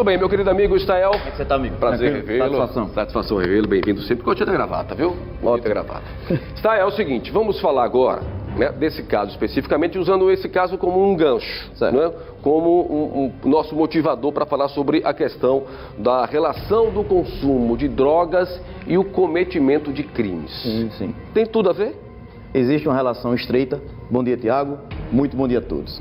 bem, meu querido amigo Estael. Como é que você tá, amigo? Prazer revê-lo. Satisfação revê-lo, bem-vindo sempre. Curte a gravata, viu? Bonita gravata. Estael, é o seguinte, vamos falar agora, né, desse caso especificamente, usando esse caso como um gancho, né, como um nosso motivador para falar sobre a questão da relação do consumo de drogas e o cometimento de crimes. Sim. Tem tudo a ver? Existe uma relação estreita. Bom dia, Tiago. Muito bom dia a todos.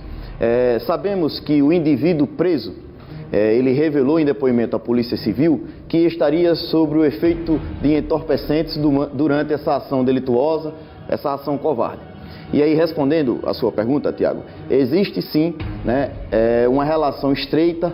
Sabemos que o indivíduo preso, ele revelou em depoimento à Polícia Civil que estaria sob o efeito de entorpecentes durante essa ação delituosa, essa ação covarde. E aí, respondendo a sua pergunta, Tiago, existe sim, né, uma relação estreita,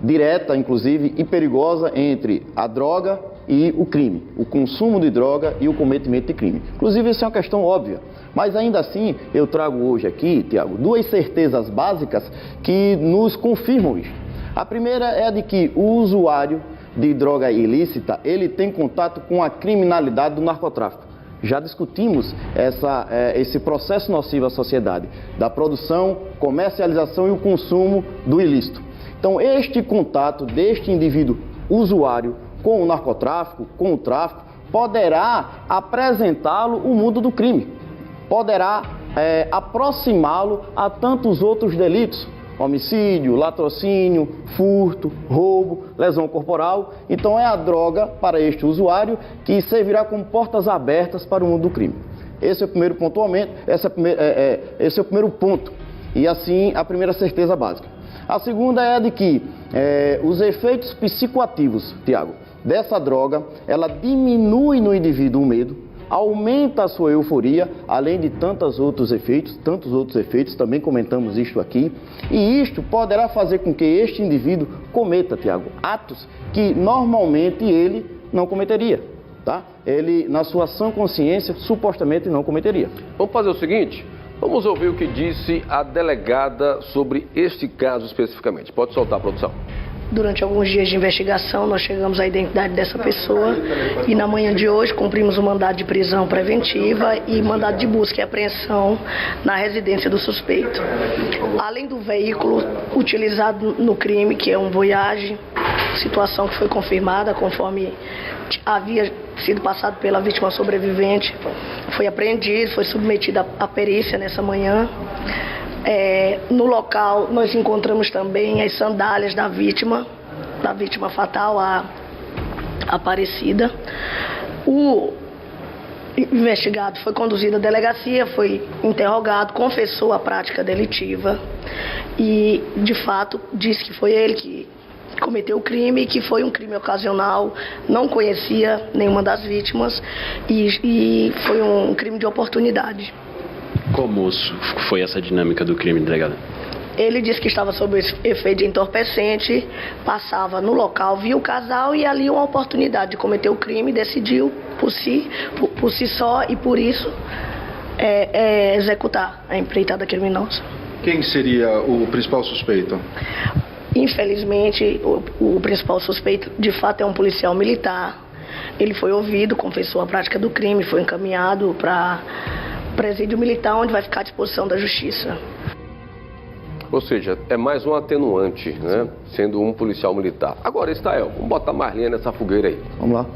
direta, inclusive, e perigosa entre a droga e o crime, o consumo de droga e o cometimento de crime. Inclusive, isso é uma questão óbvia, mas ainda assim, eu trago hoje aqui, Tiago, duas certezas básicas que nos confirmam isso. A primeira é a de que o usuário de droga ilícita, ele tem contato com a criminalidade do narcotráfico. Já discutimos esse processo nocivo à sociedade, da produção, comercialização e o consumo do ilícito. Então, este contato deste indivíduo usuário com o narcotráfico, com o tráfico, poderá apresentá-lo ao mundo do crime, poderá aproximá-lo a tantos outros delitos, homicídio, latrocínio, furto, roubo, lesão corporal. Então é a droga para este usuário que servirá como portas abertas para o mundo do crime. Esse é o primeiro pontuamento, esse é o primeiro ponto e assim a primeira certeza básica. A segunda é a de que os efeitos psicoativos, Tiago, dessa droga, ela diminui no indivíduo o medo, aumenta a sua euforia, além de tantos outros efeitos, também comentamos isto aqui, e isto poderá fazer com que este indivíduo cometa, Tiago, atos que normalmente ele não cometeria, tá? Ele, na sua sã consciência, supostamente não cometeria. Vamos fazer o seguinte, vamos ouvir o que disse a delegada sobre este caso especificamente. Pode soltar, produção. Durante alguns dias de investigação, nós chegamos à identidade dessa pessoa e na manhã de hoje cumprimos o mandado de prisão preventiva e mandado de busca e apreensão na residência do suspeito. Além do veículo utilizado no crime, que é um Voyage, situação que foi confirmada conforme havia sido passado pela vítima sobrevivente, foi apreendido, foi submetido à perícia nessa manhã. No local nós encontramos também as sandálias da vítima fatal, a Aparecida. O investigado foi conduzido à delegacia, foi interrogado, confessou a prática delitiva e, de fato, disse que foi ele que cometeu o crime, que foi um crime ocasional, não conhecia nenhuma das vítimas e foi um crime de oportunidade. Como foi essa dinâmica do crime, delegada? Ele disse que estava sob efeito de entorpecente, passava no local, viu o casal e ali uma oportunidade de cometer o crime, decidiu por si só e por isso executar a empreitada criminosa. Quem seria o principal suspeito? Infelizmente, o principal suspeito de fato é um policial militar. Ele foi ouvido, confessou a prática do crime, foi encaminhado para presídio militar, onde vai ficar à disposição da justiça. Ou seja, é mais um atenuante, né? Sendo um policial militar. Agora, Estael, vamos botar mais lenha nessa fogueira aí. Vamos lá.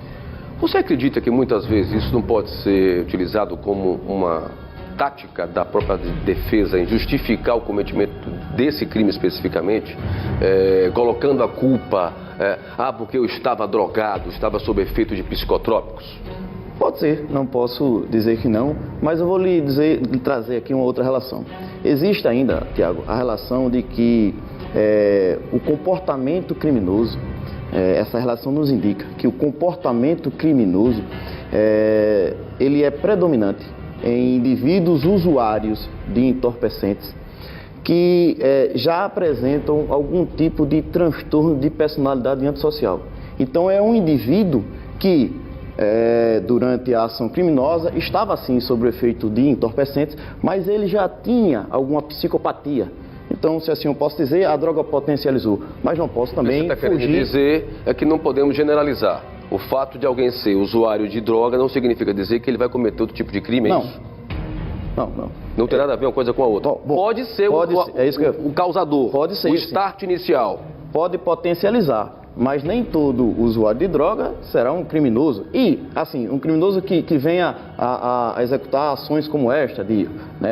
Você acredita que muitas vezes isso não pode ser utilizado como uma tática da própria defesa em justificar o cometimento desse crime especificamente, colocando a culpa, porque eu estava drogado, estava sob efeito de psicotrópicos? Pode ser, não posso dizer que não, mas eu vou lhe trazer aqui uma outra relação. Existe ainda, Tiago, a relação de que o comportamento criminoso, essa relação nos indica que o comportamento criminoso, ele é predominante em indivíduos usuários de entorpecentes que já apresentam algum tipo de transtorno de personalidade antissocial. Então é um indivíduo que durante a ação criminosa estava sim sob o efeito de entorpecentes, mas ele já tinha alguma psicopatia. Então, se assim eu posso dizer, a droga potencializou, mas não posso também fugir. Você está querendo dizer que não podemos generalizar. O fato de alguém ser usuário de droga não significa dizer que ele vai cometer outro tipo de crime, não. É isso? Não. Não tem nada a ver uma coisa com a outra. Bom, pode ser, é isso que o causador, pode ser, o start inicial. pode potencializar, mas nem todo usuário de droga será um criminoso. E, assim, um criminoso que venha a executar ações como esta, de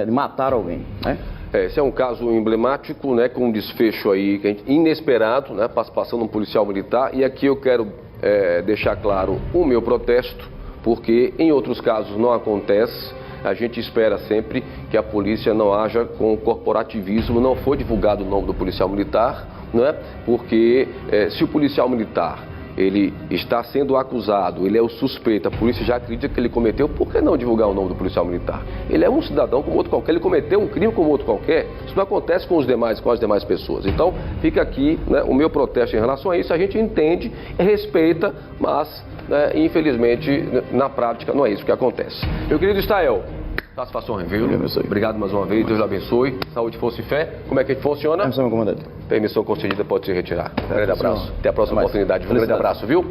matar alguém, né? Esse é um caso emblemático, né, com um desfecho aí inesperado, né, passando um policial militar. E aqui eu quero deixar claro o meu protesto, porque em outros casos não acontece. A gente espera sempre que a polícia não haja com corporativismo. Não foi divulgado o nome do policial militar, né, porque se o policial militar ele está sendo acusado, ele é o suspeito, a polícia já acredita que ele cometeu, por que não divulgar o nome do policial militar? Ele é um cidadão como outro qualquer, ele cometeu um crime como outro qualquer. Isso não acontece com as demais pessoas. Então, fica aqui, né, o meu protesto em relação a isso. A gente entende e respeita, mas, né, infelizmente, na prática, não é isso que acontece. Meu querido Stael, satisfação, viu? Obrigado mais uma vez, Deus lhe abençoe. Saúde, força e fé. Como é que funciona? Permissão, comandante. Permissão concedida, pode se retirar. Um grande abraço. Até a próxima oportunidade. Um grande abraço, viu?